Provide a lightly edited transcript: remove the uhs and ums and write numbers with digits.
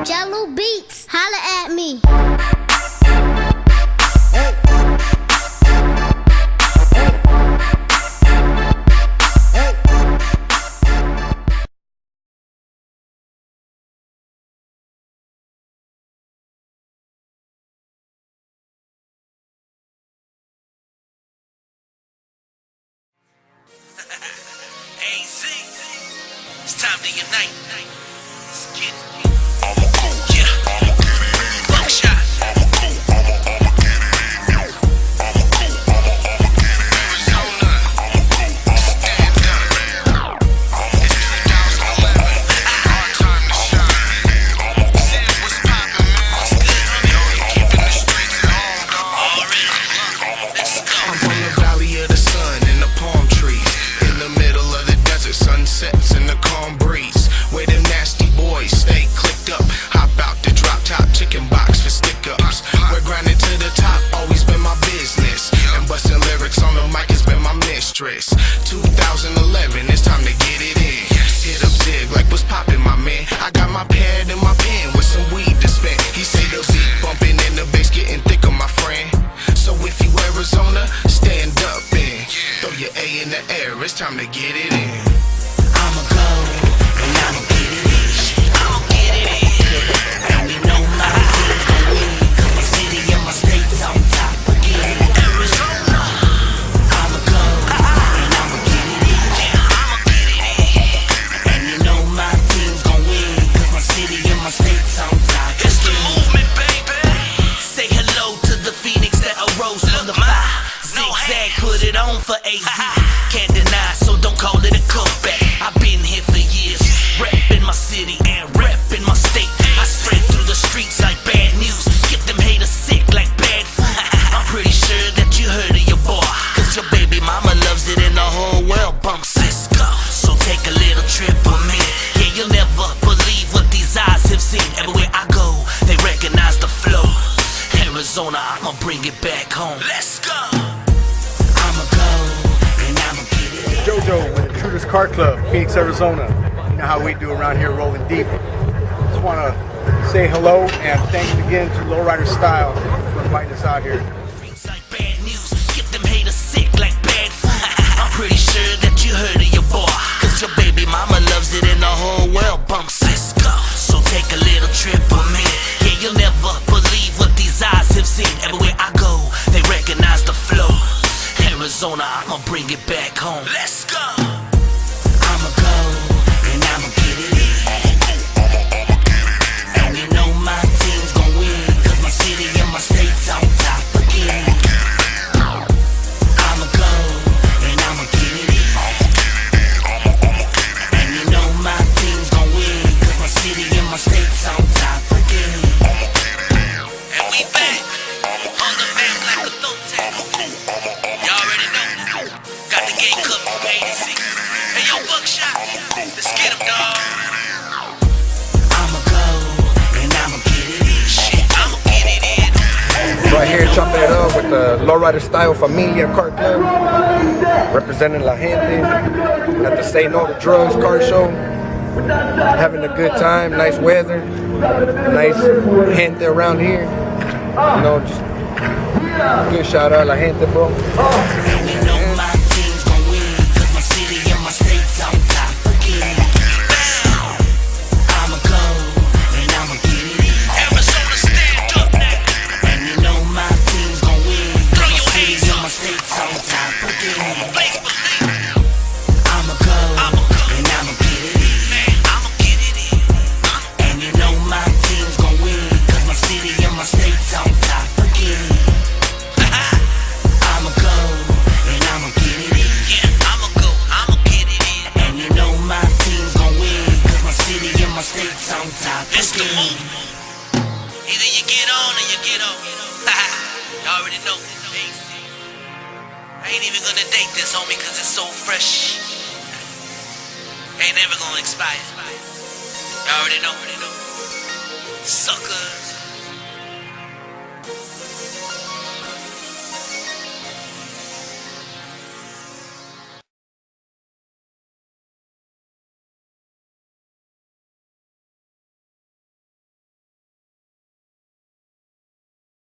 Jello Beats, holla at me. AZ, it's time to unite. Let's get it. Sunsets in the calm breeze, where them nasty boys stay clicked up. Hop out the drop top chicken box for stick-ups. We're grinding to the top, always been my business. And busting lyrics on the mic has been my mistress. 2011, it's time to get it in. Hit up Zig like what's poppin', my man. I got my pad and my pen with some weed to spend. He say the beat bumping and the bass getting thicker, my friend. So if you Arizona, stand up and throw your A in the air. It's time to get it in. I'ma go, and I'ma get it in. I'ma get it in. And you know my team's gon' win, 'cause my city and my state's on top again. Arizona. I'ma go, and I'ma get it in. I'ma get it in. And you know my team's gon' win, 'cause my city and my state's on top again. It's the movement, baby. Say hello to the phoenix that arose from the fire. Zigzag put it on for AZ. Can't deny, so don't call it a comeback. I've been here for years, reppin' my city and reppin' my state. I spread through the streets like bad news, get them haters sick like bad food. I'm pretty sure that you heard of your boy, 'cause your baby mama loves it and the whole world bumps Cisco. So take a little trip with me. Yeah, you'll never believe what these eyes have seen. Everywhere I go, they recognize the flow. Arizona, I'ma bring it back home. Let's go. I'ma go, and I'ma get it. JoJo with the Intruders Car Club, Phoenix, Arizona. You know how we do around here, rolling deep. Just want to say hello and thanks again to Lowrider Style for inviting us out here. Like bad news, get them haters sick like bad food. I'm pretty sure that you heard of your boy, 'cause your baby mama loves it and the whole world bumps Cisco. So take a little trip with me. Yeah, you'll never believe what these eyes have seen. Everywhere I go, they recognize the flow. Arizona, I'ma bring it back home. Let's go. I'ma go, and I'ma get it in. And you know my team's gon' win, 'cause my city and my state's on top again. I'ma go, and I'ma get it in. And you know my team's gon' win, 'cause my city and my state's on top again. And we back on the map like a throw tag. Y'all already know. Got the game cooked from A to Z. Hey, yo, Buckshot. Let's get him, dawg. I'ma go, and I'ma get it in. Shit, I'ma get it in. Right here, chopping it up with the Lowrider Style Familia Car Club, representing La Gente at the Say No to Drugs car show. Having a good time, nice weather, nice gente around here. You know, just good shout out La Gente, bro. And you know my team's gon' win, 'cause my city and my state's on top again. I'ma go, and I'ma get it in. Arizona, stand up now. And you know my team's gon' win, 'cause Throw my your city hands and my up. state's on top again. Please believe. I'ma go, and I'ma get it in. Man, I'ma get it in. And you know my team's gon' win, 'cause my city and my state's on top again. I'ma go, and I'ma get it in. Yeah, I'ma go, I'ma get it in. And you know my team's gon' win, 'cause my city and my state's on top It's the again. move. Either you get on or you get off. Y'all already know. I ain't even gonna date this, homie, 'cause it's so fresh. Ain't never gonna expire. Y'all already know. Sucker.